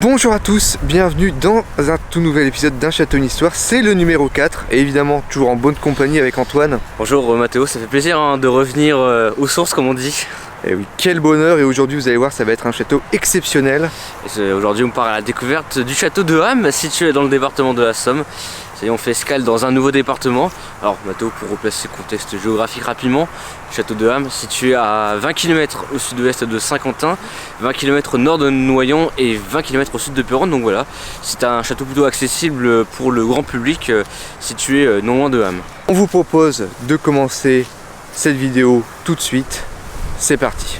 Bonjour à tous, bienvenue dans un tout nouvel épisode d'Un Château, une histoire. C'est le numéro 4 et évidemment toujours en bonne compagnie avec Antoine. Bonjour Mathéo, ça fait plaisir de revenir aux sources comme on dit. Et oui, quel bonheur, et aujourd'hui vous allez voir, ça va être un château exceptionnel. Aujourd'hui on part à la découverte du château de Ham, situé dans le département de la Somme. On fait escale dans un nouveau département. Alors Mathéo, pour replacer le contexte géographique rapidement, le château de Ham situé à 20 km au sud-ouest de Saint-Quentin, 20 km au nord de Noyon et 20 km au sud de Péronne. Donc voilà, c'est un château plutôt accessible pour le grand public, situé non loin de Ham. On vous propose de commencer cette vidéo tout de suite. C'est parti.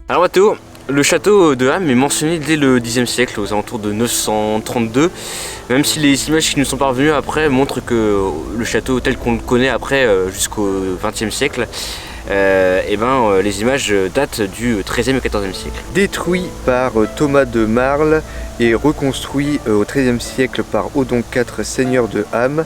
Alors Mathéo, le château de Ham est mentionné dès le Xe siècle, aux alentours de 932, même si les images qui nous sont parvenues après montrent que le château tel qu'on le connaît après jusqu'au XXe siècle, les images datent du XIIIe et XIVe siècle. Détruit par Thomas de Marle et reconstruit au XIIIe siècle par Odon IV, seigneur de Ham.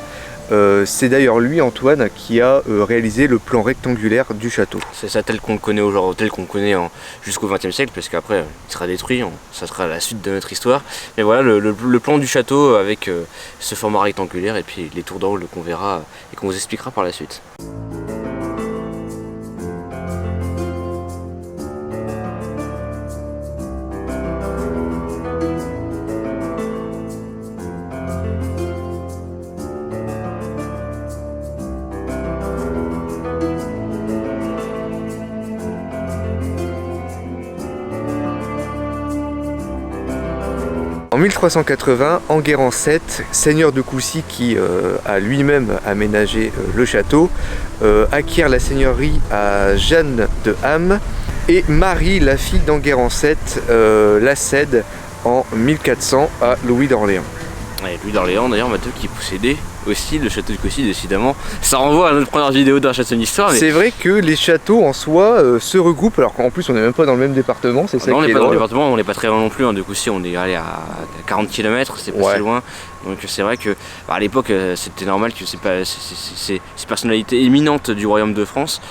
C'est d'ailleurs lui, Antoine, qui a réalisé le plan rectangulaire du château. C'est ça tel qu'on le connaît aujourd'hui, tel qu'on le connaît jusqu'au XXe siècle, parce qu'après il sera détruit, ça sera la suite de notre histoire. Mais voilà le plan du château avec ce format rectangulaire et puis les tours d'angle qu'on verra et qu'on vous expliquera par la suite. En 1380, Enguerrand VII, seigneur de Coucy qui a lui-même aménagé le château, acquiert la seigneurie à Jeanne de Ham et Marie, la fille d'Enguerrand VII, la cède en 1400 à Louis d'Orléans. Et Louis d'Orléans d'ailleurs, Mathieu, qui possédait aussi le château de Coucy, décidément. Ça renvoie à notre première vidéo d'Un Château, une histoire. Mais... C'est vrai que les châteaux en soi se regroupent, alors qu'en plus on n'est même pas dans le même département, c'est ça non, qui est on n'est pas dans le drôle. département, on n'est pas très loin non plus, de Coucy on est allé à 40 km, c'est pas si loin. Donc c'est vrai que à l'époque c'était normal que ces personnalités éminentes du royaume de France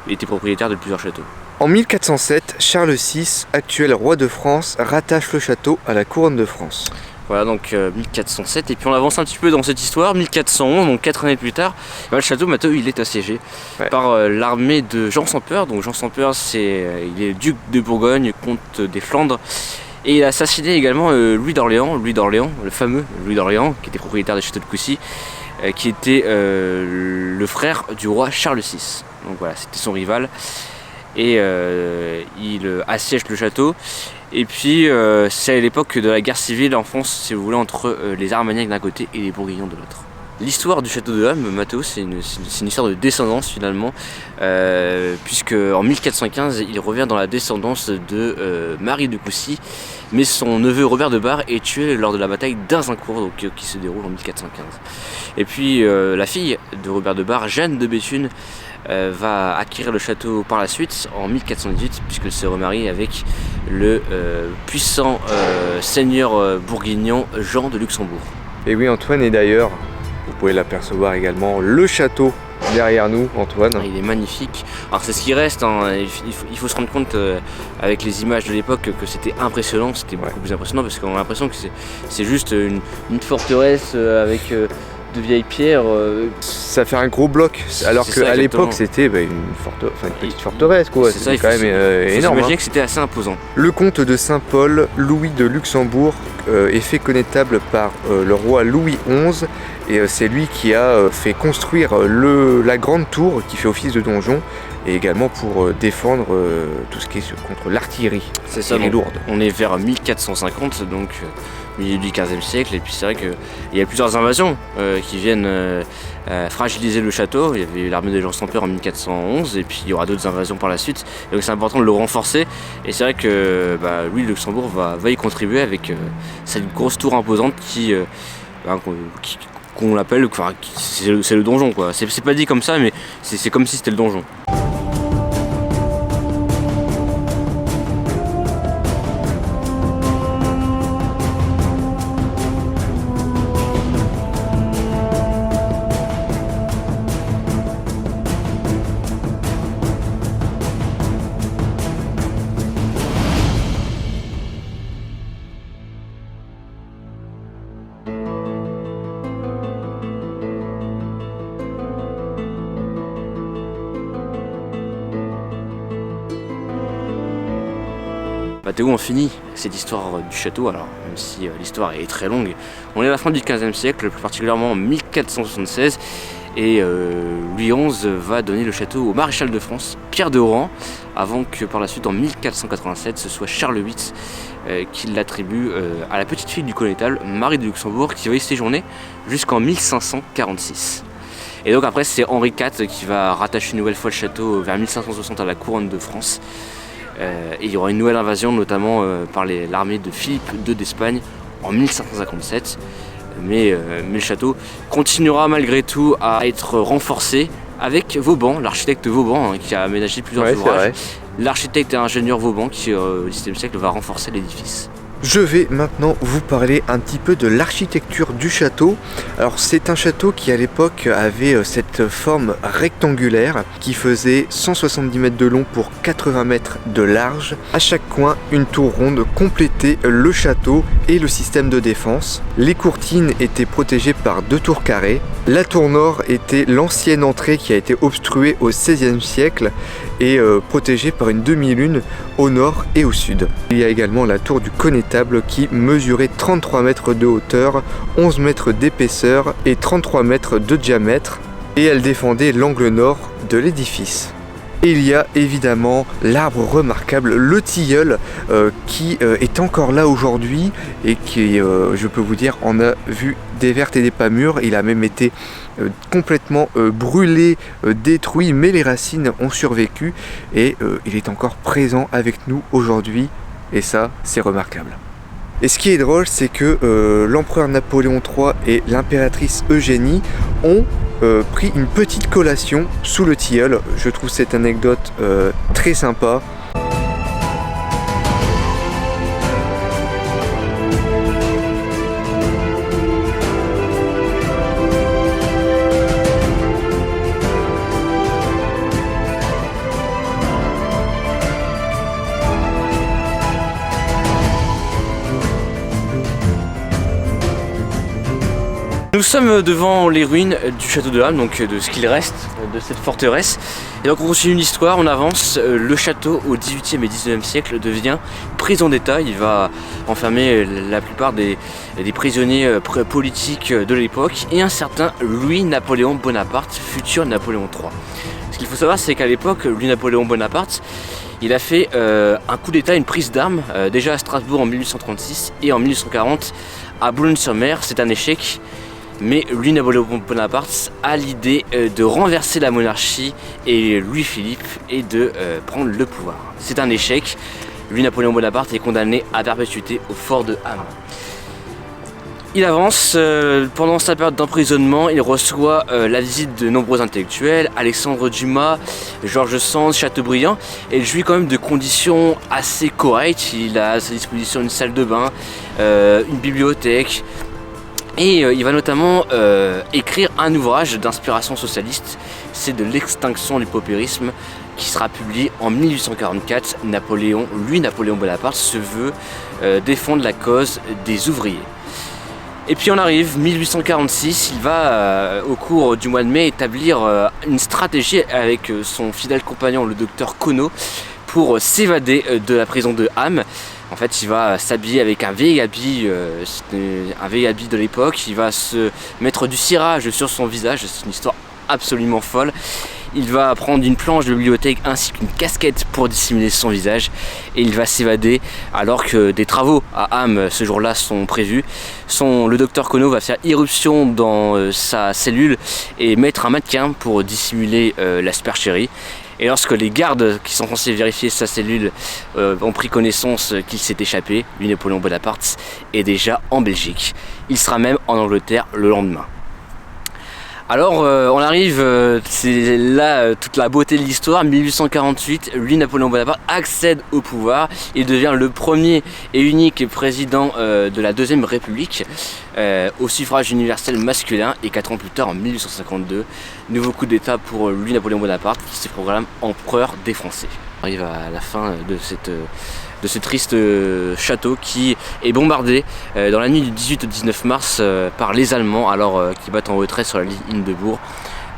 étaient propriétaires de plusieurs châteaux. En 1407, Charles VI, actuel roi de France, rattache le château à la couronne de France. Voilà, donc 1407, et puis on avance un petit peu dans cette histoire, 1411, donc 4 années plus tard, le château Mathéo il est assiégé par l'armée de Jean sans Peur. Donc Jean sans Peur, il est duc de Bourgogne, comte des Flandres, et il a assassiné également Louis d'Orléans, le fameux Louis d'Orléans, qui était propriétaire des châteaux de Coucy, qui était le frère du roi Charles VI. Donc voilà, c'était son rival. Et il assiège le château. Et puis c'est à l'époque de la guerre civile en France, si vous voulez, entre les Armagnacs d'un côté et les Bourguignons de l'autre. L'histoire du château de Ham, Mathéo, c'est une histoire de descendance finalement, puisque en 1415 il revient dans la descendance de Marie de Coucy, mais son neveu Robert de Bar est tué lors de la bataille d'Azincourt, donc, qui se déroule en 1415. Et puis la fille de Robert de Bar, Jeanne de Béthune, va acquérir le château par la suite en 1418, puisqu'elle se remarie avec le puissant seigneur bourguignon Jean de Luxembourg. Et oui Antoine, et d'ailleurs, vous pouvez l'apercevoir également, le château derrière nous, Antoine. Il est magnifique. Alors c'est ce qui reste, hein. Il faut se rendre compte avec les images de l'époque que c'était impressionnant, c'était beaucoup plus impressionnant parce qu'on a l'impression que c'est juste une forteresse avec de vieilles pierres. Ça fait un gros bloc, alors qu'à l'époque c'était une petite forteresse quoi. C'est quand même énorme. J'imagine que c'était assez imposant. Le comte de Saint-Paul, Louis de Luxembourg, est fait connétable par le roi Louis XI, et c'est lui qui a fait construire la grande tour qui fait office de donjon, et également pour défendre tout ce qui est contre l'artillerie. C'est ça, lourde. On est vers 1450, donc milieu du XVe siècle, et puis c'est vrai qu'il y a plusieurs invasions qui viennent fragiliser le château. Il y avait l'armée des gens sans peur en 1411, et puis il y aura d'autres invasions par la suite, et donc c'est important de le renforcer, et c'est vrai que Louis de Luxembourg va y contribuer avec cette grosse tour imposante qu'on l'appelle, c'est le donjon quoi. C'est pas dit comme ça, mais c'est comme si c'était le donjon. Mathéo, on finit cette histoire du château, alors même si l'histoire est très longue. On est à la fin du XVe siècle, plus particulièrement en 1476, et Louis XI va donner le château au maréchal de France, Pierre de Oran, avant que par la suite, en 1487, ce soit Charles VIII qui l'attribue à la petite fille du connétable, Marie de Luxembourg, qui va y séjourner jusqu'en 1546. Et donc après, c'est Henri IV qui va rattacher une nouvelle fois le château vers 1560 à la couronne de France. Et il y aura une nouvelle invasion, notamment par l'armée de Philippe II d'Espagne en 1557. Mais le château continuera malgré tout à être renforcé avec Vauban, l'architecte Vauban, qui a aménagé plusieurs ouvrages. L'architecte et ingénieur Vauban qui au XVIIe siècle va renforcer l'édifice. Je vais maintenant vous parler un petit peu de l'architecture du château. Alors c'est un château qui à l'époque avait cette forme rectangulaire qui faisait 170 mètres de long pour 80 mètres de large. À chaque coin, une tour ronde complétait le château et le système de défense. Les courtines étaient protégées par 2 tours carrées. La tour nord était l'ancienne entrée qui a été obstruée au XVIe siècle et protégée par une demi-lune au nord et au sud. Il y a également la tour du connétable qui mesurait 33 mètres de hauteur, 11 mètres d'épaisseur et 33 mètres de diamètre, et elle défendait l'angle nord de l'édifice. Et il y a évidemment l'arbre remarquable, le tilleul, qui est encore là aujourd'hui et qui, je peux vous dire, en a vu des vertes et des pas mûres. Il a même été complètement brûlé, détruit, mais les racines ont survécu et il est encore présent avec nous aujourd'hui, et ça, c'est remarquable. Et ce qui est drôle, c'est que l'empereur Napoléon III et l'impératrice Eugénie ont pris une petite collation sous le tilleul. Je trouve cette anecdote très sympa. Nous sommes devant les ruines du château de Ham, donc de ce qu'il reste de cette forteresse. Et donc on continue l'histoire, on avance. Le château au XVIIIe et XIXe siècle devient prison d'État. Il va enfermer la plupart des prisonniers politiques de l'époque et un certain Louis-Napoléon Bonaparte, futur Napoléon III. Ce qu'il faut savoir, c'est qu'à l'époque, Louis-Napoléon Bonaparte, il a fait un coup d'État, une prise d'armes, déjà à Strasbourg en 1836 et en 1840 à Boulogne-sur-Mer. C'est un échec. Mais lui, Napoléon Bonaparte, a l'idée de renverser la monarchie et Louis-Philippe et de prendre le pouvoir. C'est un échec. Lui, Napoléon Bonaparte, est condamné à perpétuité au fort de Ham. Il avance, pendant sa période d'emprisonnement, il reçoit la visite de nombreux intellectuels, Alexandre Dumas, Georges Sand, Chateaubriand, et il jouit quand même de conditions assez correctes. Il a à sa disposition une salle de bain, une bibliothèque, et il va notamment écrire un ouvrage d'inspiration socialiste, c'est de l'extinction du paupérisme, qui sera publié en 1844. Napoléon Bonaparte se veut défendre la cause des ouvriers. Et puis on arrive, 1846, il va au cours du mois de mai établir une stratégie avec son fidèle compagnon le docteur Conneau pour s'évader de la prison de Ham. En fait, il va s'habiller avec un vieil habit de l'époque, il va se mettre du cirage sur son visage, c'est une histoire absolument folle. Il va prendre une planche de bibliothèque ainsi qu'une casquette pour dissimuler son visage et il va s'évader alors que des travaux à Ham ce jour-là sont prévus. Le docteur Conneau va faire irruption dans sa cellule et mettre un mannequin pour dissimuler la supercherie. Et lorsque les gardes qui sont censés vérifier sa cellule ont pris connaissance qu'il s'est échappé, lui Napoléon Bonaparte est déjà en Belgique. Il sera même en Angleterre le lendemain. Alors on arrive, c'est là toute la beauté de l'histoire, 1848, lui Napoléon Bonaparte accède au pouvoir, il devient le premier et unique président de la Deuxième République au suffrage universel masculin et 4 ans plus tard en 1852, nouveau coup d'état pour lui Napoléon Bonaparte qui se proclame empereur des Français. On arrive à la fin de ce triste château qui est bombardé dans la nuit du 18 au 19 mars par les Allemands alors qu'ils battent en retrait sur la ligne Hindenburg.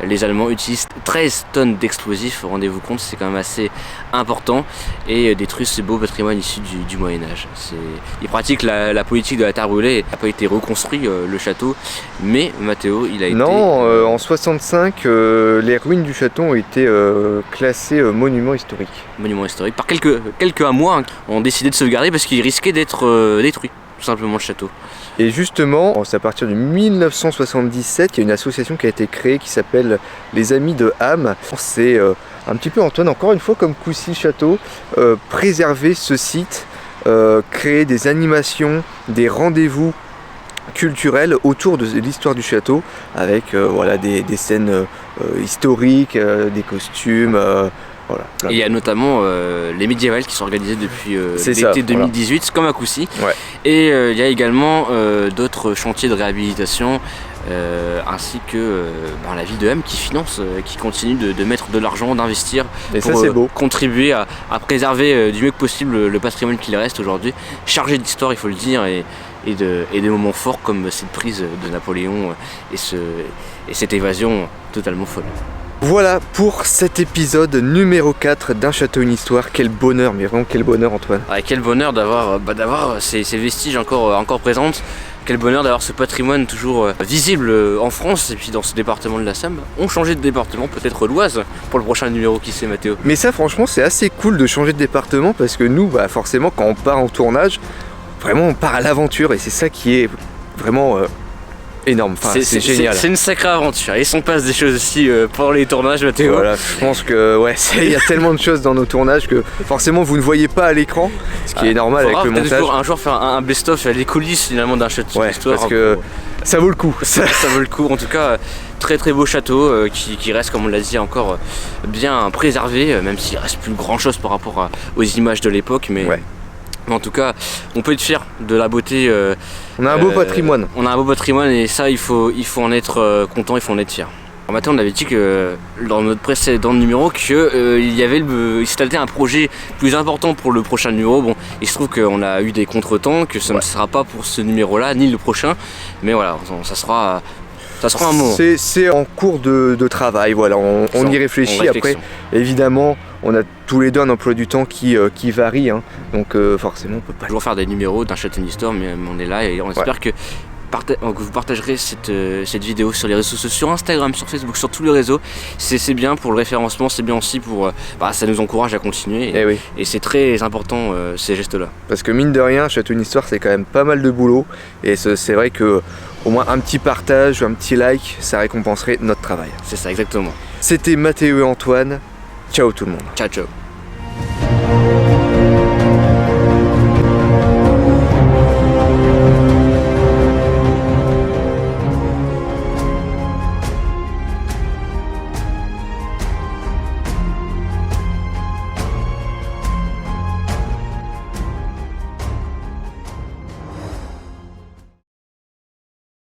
Les Allemands utilisent 13 tonnes d'explosifs, rendez-vous compte, c'est quand même assez important, et détruisent ce beau patrimoine issu du Moyen-Âge. Ils pratiquent la politique de la terre brûlée, il n'a pas été reconstruit le château, mais Mathéo, il a été... Non, en 65, les ruines du château ont été classées monument historique. Monument historique, par quelques Hamois ont décidé de sauvegarder parce qu'il risquait d'être détruit, tout simplement, le château. Et justement, c'est à partir de 1977 qu'il y a une association qui a été créée qui s'appelle les Amis de Ham. C'est un petit peu, Antoine, encore une fois comme Coucy-Château, préserver ce site, créer des animations, des rendez-vous culturels autour de l'histoire du château avec voilà, des scènes historiques, des costumes. Voilà, et il y a notamment les médiévales qui sont organisées depuis l'été 2018, voilà. Comme à Coucy. Ouais. Et il y a également d'autres chantiers de réhabilitation ainsi que la ville de Ham qui finance, qui continue de mettre de l'argent, d'investir pour contribuer à préserver du mieux que possible le patrimoine qu'il reste aujourd'hui, chargé d'histoire il faut le dire, et des moments forts comme cette prise de Napoléon et cette évasion totalement folle. Voilà pour cet épisode numéro 4 d'Un château, une histoire. Quel bonheur, mais vraiment quel bonheur, Antoine. Ah, quel bonheur d'avoir ces vestiges encore présentes. Quel bonheur d'avoir ce patrimoine toujours visible en France et puis dans ce département de la Somme. On changeait de département, peut-être l'Oise pour le prochain numéro, qui sait, Mathéo. Mais ça franchement c'est assez cool de changer de département parce que nous forcément quand on part en tournage, vraiment on part à l'aventure et c'est ça qui est vraiment... énorme, enfin, c'est génial. C'est une sacrée aventure. Et on passe des choses aussi pour les tournages, Mathéo. Voilà, je pense que il y a tellement de choses dans nos tournages que forcément vous ne voyez pas à l'écran, ce qui est normal avec le montage. Un jour faire un best-of à les coulisses finalement d'un château d'histoire. Parce que ça vaut le coup. Ça vaut le coup. En tout cas, très très beau château qui reste, comme on l'a dit, encore bien préservé, même s'il reste plus grand chose par rapport aux images de l'époque, mais. Ouais. En tout cas, on peut être fier de la beauté. On a un beau patrimoine. On a un beau patrimoine et ça, il faut en être content, il faut en être fier. Alors maintenant, on avait dit que dans notre précédent numéro il s'était un projet plus important pour le prochain numéro. Bon, il se trouve qu'on a eu des contretemps, que ça ne sera pas pour ce numéro-là ni le prochain, mais voilà, ça sera un moment. C'est en cours de travail, voilà, on y réfléchit. Après, évidemment, on a tous les deux un emploi du temps qui varie, hein. Donc forcément on peut pas toujours faire des numéros d'un château d'histoire, mais on est là et on espère que vous partagerez cette vidéo sur les réseaux sociaux, sur Instagram, sur Facebook, sur tous les réseaux. C'est bien pour le référencement, c'est bien aussi pour... ça nous encourage à continuer et c'est très important ces gestes-là. Parce que mine de rien, Château une histoire c'est quand même pas mal de boulot et c'est vrai que Au moins un petit partage ou un petit like, ça récompenserait notre travail. C'est ça, exactement. C'était Mathéo et Antoine. Ciao tout le monde. Ciao, ciao.